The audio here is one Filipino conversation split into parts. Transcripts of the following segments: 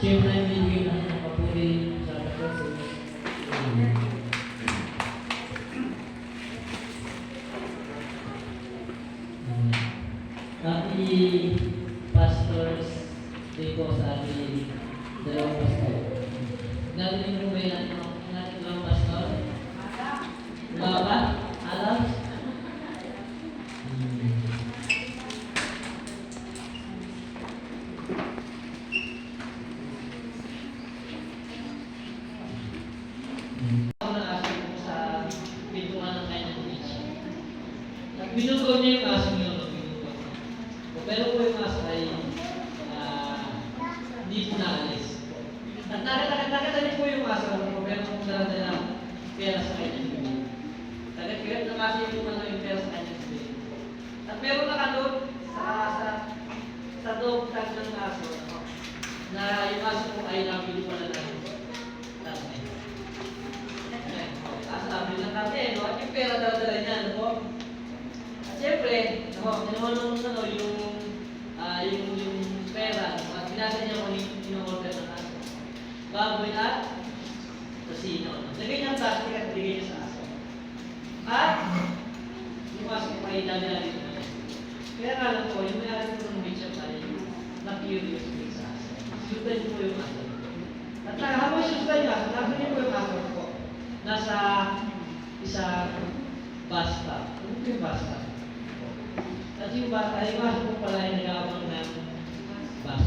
Siyempre, bibigyan natin ng papuri sa Panginoon. Happy Pastors Day po sa ating dalawang pastor. Narinig mo ba yan ang ating dalawang pastor? Baba? Alam? Binugaw niya yung aso niyo, no? Binugaw. Pero po yung aso ay hindi po naalis. At nakita niyo po yung aso, pero kung dala-dala pera sa kanya. Tagad ng aso yung yung pera sa kanya. At meron nakaload sa dog tag ng aso, no? Na yung aso po ay nabili pala namin. Aso nabili ng kami, no? At yung pera dala-dala niya, no? Siyempre, yung pera, at binasa niya kung in-order ng aso. Baboy at tosino. Lagay niya ang plastic at bigay niya sa aso. At, yung aso ko ay dami-dami na. Kaya nga lang po, yung may-ari po ng picture tayo, na-curious din sa aso. Sudan niyo po yung aso. At habang sudan niya, natin niyo po yung aso ko. Nasa isang basta. Ano po yung basta? At yung bata, yung aso po pala ay nag-aabang ng bus.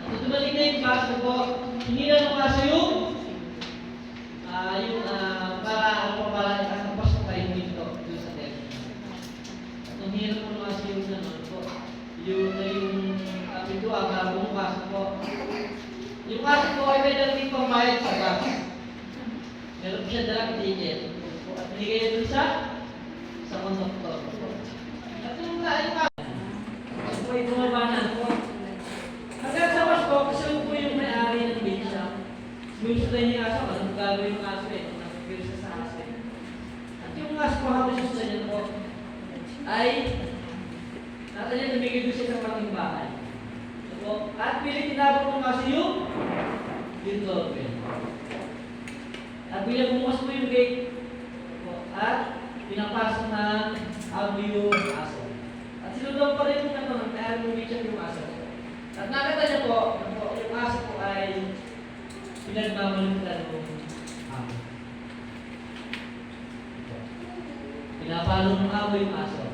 At tumalik na yung bus po, hindi na ng aso para ikasapos po kayo dito sa test. At ang hirap po ng aso yung nanon po, yung kapituwa, bagong bus po. Yung aso po ay may dating pambayad sa bus. Meron po siya dalang ticket. At binigay ito sa konduktor. At yung po ay bumabanan po. Hanggang sa mas po, kasi po yung may-ari ng bitsa. Yung sudan niya aso, anong gagawin yung aso eh? Nakapirsa sa aso eh. At yung aso po, habang sudan niya po, ay natin niya nabigay doon siya sa malaking bahay. At pilit tinabot ng aso yung doorbell. At bilang bumukas po yung gate, at pinapasok ng audio aso. At sinundan pa rin yung kaya lumichat yung aso. At nakita niyo po, yung aso po ay pinagmamalutan ng amo. Pinapalo ng amo yung aso.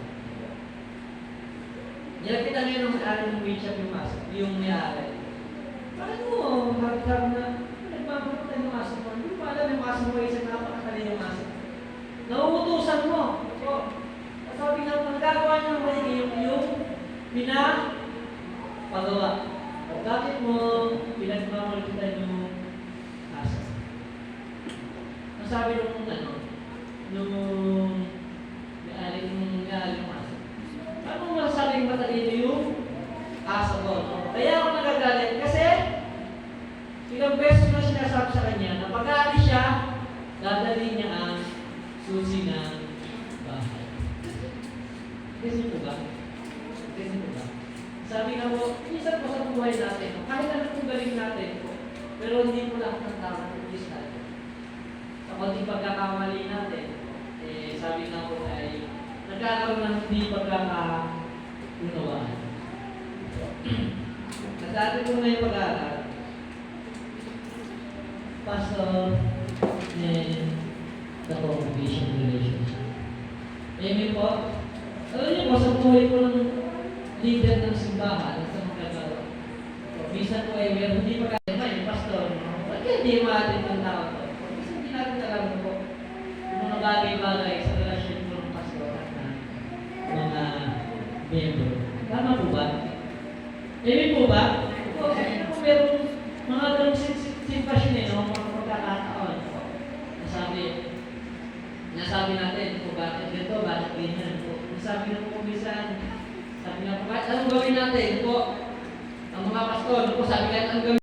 Nilapitan niyo nung lumichat yung aso, yung may-ari. Bakit mo, harap na nagmamalutan yung aso mo? Hindi pa alam yung aso mo ay isang napakatali yung aso. Nauutusan mo. Sabi nga, nagagawa niya ng maligay yung pinapagawa. O bakit mo pinagmamalutan yung aso? Ang sabi nung may-ari yung aso. Paano mo masasabing matalino yung aso ko? No? Kaya ako nagagalit kasi ilang beses na sinasabi sa kanya na pag-aalis siya, dadali niya ang susi ng bahay. Kasi po ba? Sabi nga po, minsan po sa buhay natin, kahit ano kung galing natin po, pero hindi po lahat ng tao nag-ugis natin. Sa konting pagkakamali natin, sabi nga po ay nagkakaroon ng hindi pagkakaunawaan. At sa atin po ngayon pag-aaral, Pastor and the congregation relationship. Amen po. Alam niyo po, sa buhay po ng leader ng simbahan sa mga kagawad. Minsan po ay meron hindi pagkakita yung pastor. Bakit hindi maatin ng tao to? Minsan hindi natin alam po yung mga bagay-bagay sa relasyon po ng pastor at mga member. Tama po ba? Amen po ba? Po, kung meron mga ganong sitwasyon mga pagkakataon po. Nasabi natin kung bakit ganito, bakit ganyan po. Nasabi na po minsan, sabi na po, anong gawin natin po? Ang mga pastor, po, sabi natin, ang gawin